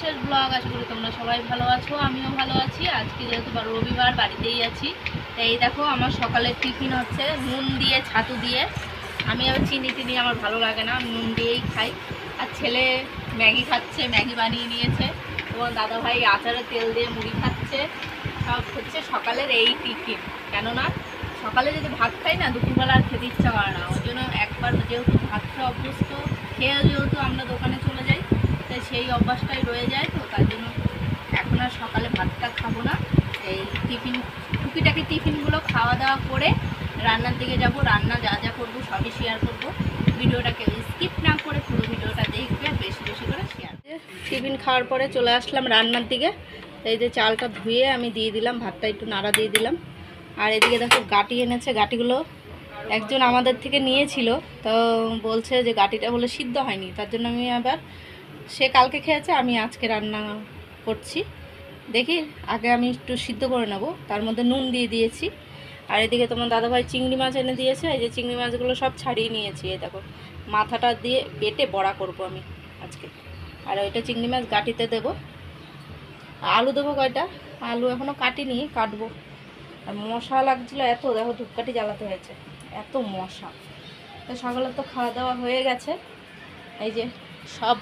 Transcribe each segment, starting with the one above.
বিশেষ ব্লগ। আশা করি তোমরা সবাই ভালো আছো, আমিও ভালো আছি। আজকে যেহেতু রবিবার, বাড়িতেই আছি। এই দেখো আমার সকালের টিফিন হচ্ছে নুন দিয়ে ছাতু দিয়ে। আমি আবার চিনি টিনি আমার ভালো লাগে না, নুন দিয়েই খাই। আর ছেলে ম্যাগি খাচ্ছে, ম্যাগি বানিয়ে নিয়েছে। এবং দাদাভাই আচারে তেল দিয়ে মুড়ি খাচ্ছে। সব হচ্ছে সকালের এই টিফিন। কেননা সকালে যদি ভাত খাই না, দুপুরবেলা আর খেতে ইচ্ছা করে না। ওই জন্য একবার যেহেতু ভাত খাওয়া অভ্যস্ত, খেয়ে যেহেতু আমরা দোকানে চলে যাই, তাই সেই অভ্যাসটাই রয়ে যায়। তো তার জন্য এখন আর সকালে ভাতটা খাবো না। এই টিফিন টুকিটাকি টিফিনগুলো খাওয়া দাওয়া করে রান্নার দিকে যাব। রান্না যা যা করবো সবই শেয়ার করবো। ভিডিওটাকে স্কিপ না করে পুরো ভিডিওটা দেখবে, বেশি বেশি করে শেয়ার। টিফিন খাওয়ার পরে চলে আসলাম রান্নার দিকে। এই যে চালটা ধুয়ে আমি দিয়ে দিলাম, ভাতটা একটু নাড়া দিয়ে দিলাম। আর এদিকে দেখো গাটি এনেছে। গাটিগুলো একজন আমাদের থেকে নিয়েছিল, তো বলছে যে গাটিটা বলে সিদ্ধ হয়নি। তার জন্য আমি আবার, সে কালকে খেয়েছে, আমি আজকে রান্না করছি। দেখি আগে আমি একটু সিদ্ধ করে নেব, তার মধ্যে নুন দিয়ে দিয়েছি। আর এদিকে তোমার দাদাভাই চিংড়ি মাছ এনে দিয়েছে। এই যে চিংড়ি মাছগুলো সব ছাড়িয়ে নিয়েছি। এই দেখো মাথাটা দিয়ে বেটে বড়া করব আমি আজকে। আর ওইটা চিংড়ি মাছ গাটিতে দেবো। আলু দেবো কয়টা, আলু এখনও কাটিনি, কাটবো। আর মশা লাগছিল এত, দেখো ধূপকাঠি জ্বালাতে হয়েছে, এত মশা। তো সকালে তো খাওয়া দাওয়া হয়ে গেছে। এই যে সব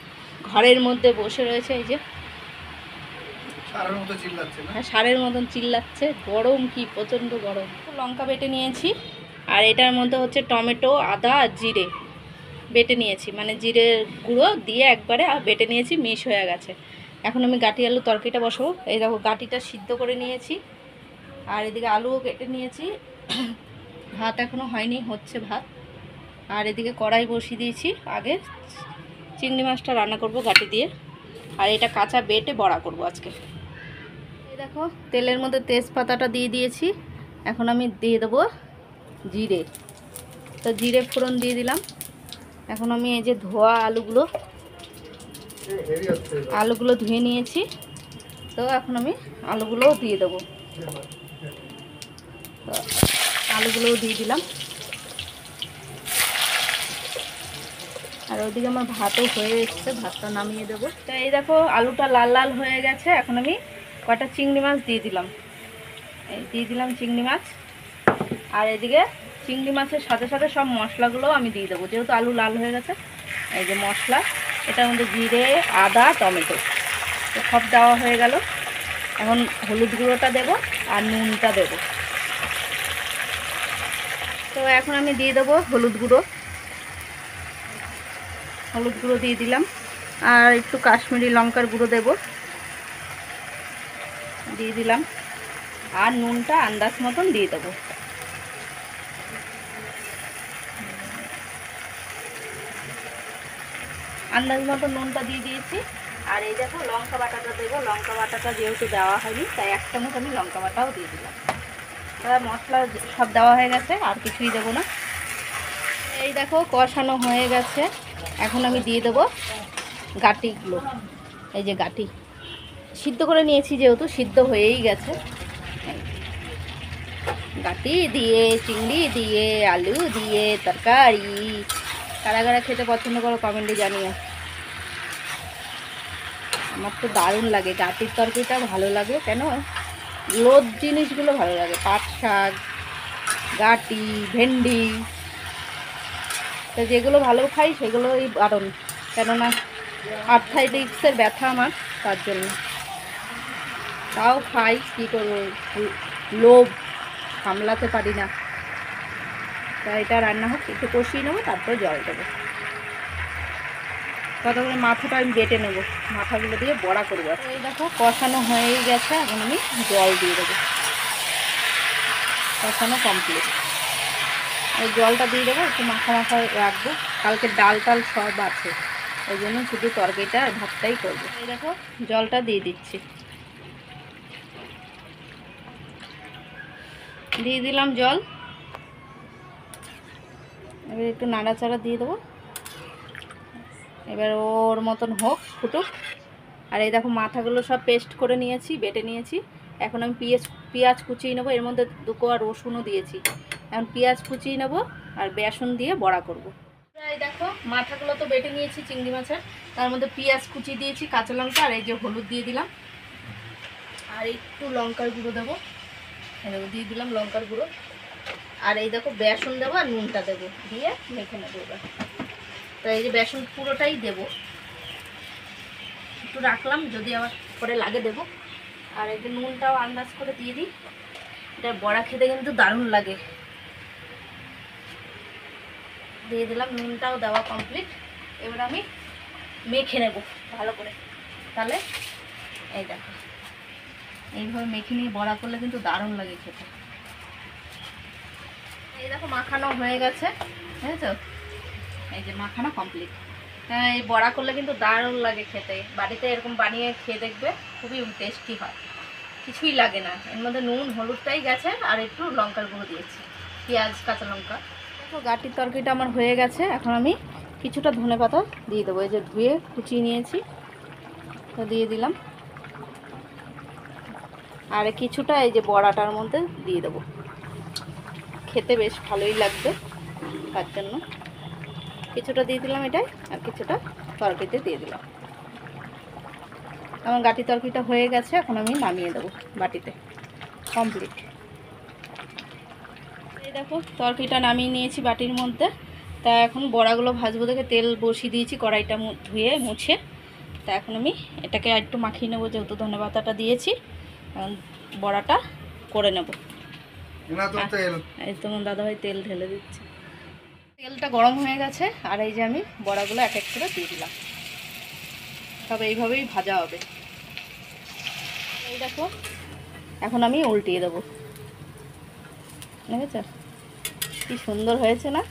ঘরের মধ্যে বসে রয়েছে। এই যে হ্যাঁ, ষাঁড়ের মতন চিল্লাচ্ছে। গরম কি প্রচণ্ড গরম। লঙ্কা বেটে নিয়েছি। আর এটার মধ্যে হচ্ছে টমেটো, আদা আর জিরে বেটে নিয়েছি, মানে জিরে গুঁড়ো দিয়ে একবারে বেটে নিয়েছি, মিশ হয়ে গেছে। এখন আমি গাটি আলু তরকারিটা বসাবো। এই দেখো গাটিটা সিদ্ধ করে নিয়েছি। আর এদিকে আলুও কেটে নিয়েছি। ভাত এখনও হয়নি, হচ্ছে ভাত। আর এদিকে কড়াই বসিয়ে দিয়েছি। আগে চিংড়ি মাছটা রান্না করব গাটি দিয়ে। আর এটা কাঁচা বেটে বড়া করব আজকে। এই দেখো তেলের মধ্যে তেজপাতাটা দিয়ে দিয়েছি। এখন আমি দিয়ে দেবো জিরে। তো জিরে ফোড়ন দিয়ে দিলাম। এখন আমি এই যে ধোয়া আলুগুলো ধুয়ে নিয়েছি। তো এখন আমি আলুগুলোও দিয়ে দেবো। তো আলুগুলোও দিয়ে দিলাম। আর ওইদিকে আমার ভাতও হয়ে এসছে, ভাতটা নামিয়ে দেবো। তো এই দেখো আলুটা লাল লাল হয়ে গেছে। এখন আমি কটা চিংড়ি মাছ দিয়ে দিলাম। এই দিয়ে দিলাম চিংড়ি মাছ। আর এদিকে চিংড়ি মাছের সাথে সাথে সব মশলাগুলোও আমি দিয়ে দেবো, যেহেতু আলু লাল হয়ে গেছে। এই যে মশলা, এটার মধ্যে জিরে, আদা, টমেটো, তো সব দেওয়া হয়ে গেল। এখন হলুদ গুঁড়োটা দেবো আর নুনটা দেবো। তো এখন আমি দিয়ে দেবো হলুদ গুঁড়ো দিয়ে দিলাম। আর একটু কাশ্মীরি লঙ্কার গুঁড়ো দিয়ে দিলাম। আর নুনটা আন্দাজ মতন দিয়ে দেবো। আন্দাজ মতো নুনটা দিয়ে দিয়েছি। আর এই দেখো লঙ্কা বাটাটা দেবো। লঙ্কা বাটাটা যেহেতু দেওয়া হয়নি, তাই এক চামচ আমি লঙ্কা বাটাও দিয়ে দিলাম। মশলা সব দেওয়া হয়ে গেছে, আর কিছুই দেবো না। এই দেখো কষানো হয়ে গেছে। এখন আমি দিয়ে দেবো গাটিগুলো। এই যে গাটি সিদ্ধ করে নিয়েছি, যেহেতু সিদ্ধ হয়েই গেছে। গাটি দিয়ে, চিংড়ি দিয়ে, আলু দিয়ে তরকারি। কারা কারা খেতে পছন্দ করো কমেন্টে জানিও। আমার তো দারুণ লাগে গাটির তরকারিটা, ভালো লাগে। কেন লোদ জিনিসগুলো ভালো লাগে, পাট শাক, গাটি, ভেন্ডি, তো যেগুলো ভালো খাই সেগুলোই বারণ। কেননা আর্থ্রাইটিসের ব্যথা আমার, তার জন্য। তাও খাই, কী করবো, লোভ সামলাতে পারি না। তাই এটা রান্না হোক, একটু কষিয়ে নেবো, তারপরে জল দেবো। ততক্ষণে মাথাটা আমি বেটে নেবো, মাথাগুলো দিয়ে বড়া করবো। এই দেখো কষানো হয়েই গেছে। এখন আমি জল দিয়ে দেবো। কষানো কমপ্লিট। এই জলটা দিয়ে দেবো, একটু মাখা মাখা রাখবো। কালকে ডাল টাল সব আছে, ওই জন্য শুধু তরকারিটা আর ভাতটাই করবো। এই দেখো জলটা দিয়ে দিচ্ছি, দিয়ে দিলাম জল। এবার একটু নাড়াচাড়া দিয়ে দেবো। এবার ওর মতন হোক, ফুটুক। আর এই দেখো মাথাগুলো সব পেস্ট করে নিয়েছি, বেটে নিয়েছি। এখন আমি পেঁয়াজ কুচিয়ে নেবো। এর মধ্যে 2 কোয়া রসুনও দিয়েছি। এখন পেঁয়াজ কুচিয়ে নেবো আর বেসন দিয়ে বড়া করব। এই দেখো দেখো মাথাগুলো তো বেটে নিয়েছি চিংড়ি মাছের, তার মধ্যে পেঁয়াজ কুচি দিয়েছি, কাঁচা লঙ্কা আর এই যে হলুদ দিয়ে দিলাম, আর একটু লঙ্কার গুঁড়ো দেবো, দিয়ে দিলাম লঙ্কার গুঁড়ো, আর এই দেখো বেসন দেবো আর নুনটা দেবো, দিয়ে মেখে নেবো এবার। তো এই যে বেসন পুরোটাই দেবো, একটু রাখলাম যদি আবার পরে লাগে দেবো। আর এই যে নুনটাও আন্দাজ করে দিয়ে দিই, এটা বড়া খেতে কিন্তু দারুণ লাগে। দিয়ে দিলাম, নুনটাও দেওয়া কমপ্লিট। এবার আমি মেখে নেব ভালো করে, তাহলে এই দেখো এইভাবে মেখে নিয়ে বড়া করলে কিন্তু দারুণ লাগে খেতে। এই দেখো মাখানো হয়ে গেছে, বুঝেছো? এই যে মাখানো কমপ্লিট। হ্যাঁ, এই বড়া করলে কিন্তু দারুণ লাগে খেতে। বাড়িতে এরকম বানিয়ে খেয়ে দেখবে, খুবই টেস্টি হয়, কিছুই লাগে না। এর মধ্যে নুন হলুদটাই গেছে আর একটু লঙ্কার গুঁড়ো দিয়েছি, পেঁয়াজ কাঁচা লঙ্কা। দেখো গাটির তরকারিটা আমার হয়ে গেছে। এখন আমি কিছুটা ধনেপাতা দিয়ে দেবো, এই যে ধুয়ে কুচিয়ে নিয়েছি, তো দিয়ে দিলাম। আর কিছুটা এই যে বড়াটার মধ্যে দিয়ে দেবো, খেতে বেশ ভালোই লাগবে, তার জন্য কিছুটা দিয়ে দিলাম এটাই, আর কিছুটা তরকারিতে দিয়ে দিলাম। আমার গাটি তরকারিটা হয়ে গেছে, এখন আমি নামিয়ে দেবো বাটিতে, কমপ্লিট। এই দেখো তরকারিটা নামিয়ে নিয়েছি বাটির মধ্যে। তা এখন বড়াগুলো ভাজবো দেখে তেল বসিয়ে দিয়েছি, কড়াইটা ধুয়ে মুছে। তা এখন আমি এটাকে একটু মাখিয়ে নেবো, যেহেতু ধনেপাতাটা দিয়েছি, বড়াটা করে নেব। এই তোমার দাদাভাই তেল ঢেলে দিচ্ছে, তেলটা গরম হয়ে গেছে। আর এই যে আমি বড়াগুলো এক এক করে দিয়ে দিলাম, সব এইভাবেই ভাজা হবে। এই দেখো এখন আমি উল্টিয়ে দেবো, বুঝেছ কি সুন্দর হয়েছে না?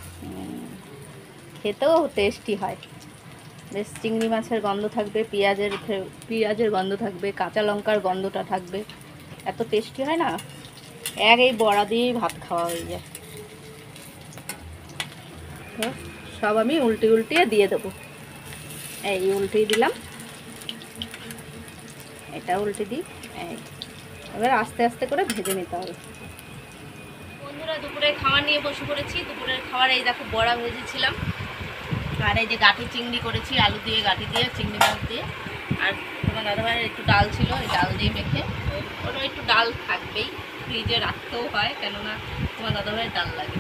খেতেও টেস্টি হয়, বেশ চিংড়ি মাছের গন্ধ থাকবে, পেঁয়াজের গন্ধ থাকবে, কাঁচা লঙ্কার গন্ধটা থাকবে, এত টেস্টি হয় না। এই বড়া দিয়েই ভাত খাওয়া হয়ে যায়। তো সব আমি উল্টিয়ে দিয়ে দেবো। এই উল্টিয়ে দিলাম, এটা উল্টে দিই। এবার আস্তে আস্তে করে ভেজে নিতে হবে। বন্ধুরা দুপুরে খাওয়া নিয়ে বসে পড়েছি। দুপুরের খাবার এই দেখো বড়া ভেজেছিলাম, আর এই যে গাঠি চিংড়ি করেছি, আলু দিয়ে গাঠি দিয়ে চিংড়ি মাছ দিয়ে। আর তোমার দাদাভাইয়ের একটু ডাল ছিল, এই ডাল দিয়ে মেখে, ওটা একটু ডাল থাকবেই, ফ্রিজে রাখতেও হয়, কেননা তোমার দাদাভাইয়ের ডাল লাগে।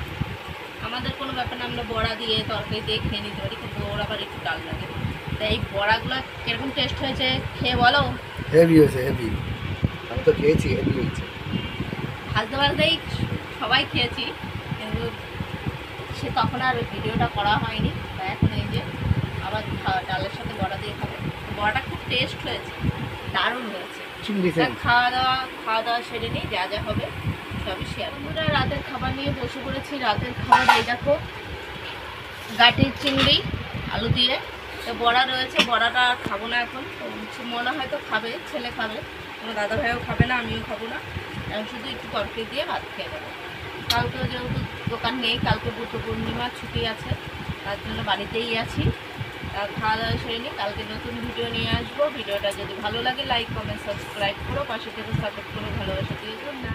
আমাদের কোনো ব্যাপার না, আমরা বড়া দিয়ে তরকারি দিয়ে খেয়ে নিতে পারি, কিন্তু ওর আবার একটু ডাল লাগে। তাই এই বড়াগুলো কিরকম টেস্ট হয়েছে খেয়ে বলো? হেভি হয়েছে, হেভি। আমি তো খেয়েছি, হেভি হয়েছে। ভাজতে ভাজতেই সবাই খেয়েছি, কিন্তু সে তখন আর ভিডিওটা করা হয়নি। তাই এখন এই যে আবার ডালের সাথে বড়া দিয়ে খাবো। বড়াটা খুব টেস্ট হয়েছে, দারুণ হয়েছে। খাওয়া দাওয়া সেরে নিই, যা যা হবে সবই শেয়ার। আমরা রাতের খাবার নিয়ে বসে পড়েছি। রাতের খাবার এই দেখো গাটির চিংড়ি আলু দিয়ে, তো বড়া রয়েছে। বড়াটা আর খাবো না এখন, মনে হয় তো খাবে, ছেলে খাবে, কোনো দাদাভাইও খাবে না, আমিও খাবো না। এখন শুধু একটু তরকারি দিয়ে ভাত খেয়ে দেবো। কালকে যেহেতু দোকান নেই, কালকে বুদ্ধ পূর্ণিমা ছুটি আছে, তার জন্য বাড়িতেই আছি। খাওয়া দাওয়া সেরে নিই, কালকে নতুন ভিডিও নিয়ে আসবো। ভিডিওটা যদি ভালো লাগে লাইক কমেন্ট সাবস্ক্রাইব করো, পাশে থেকে সাপোর্ট করো, ভালোবাসা দিও না।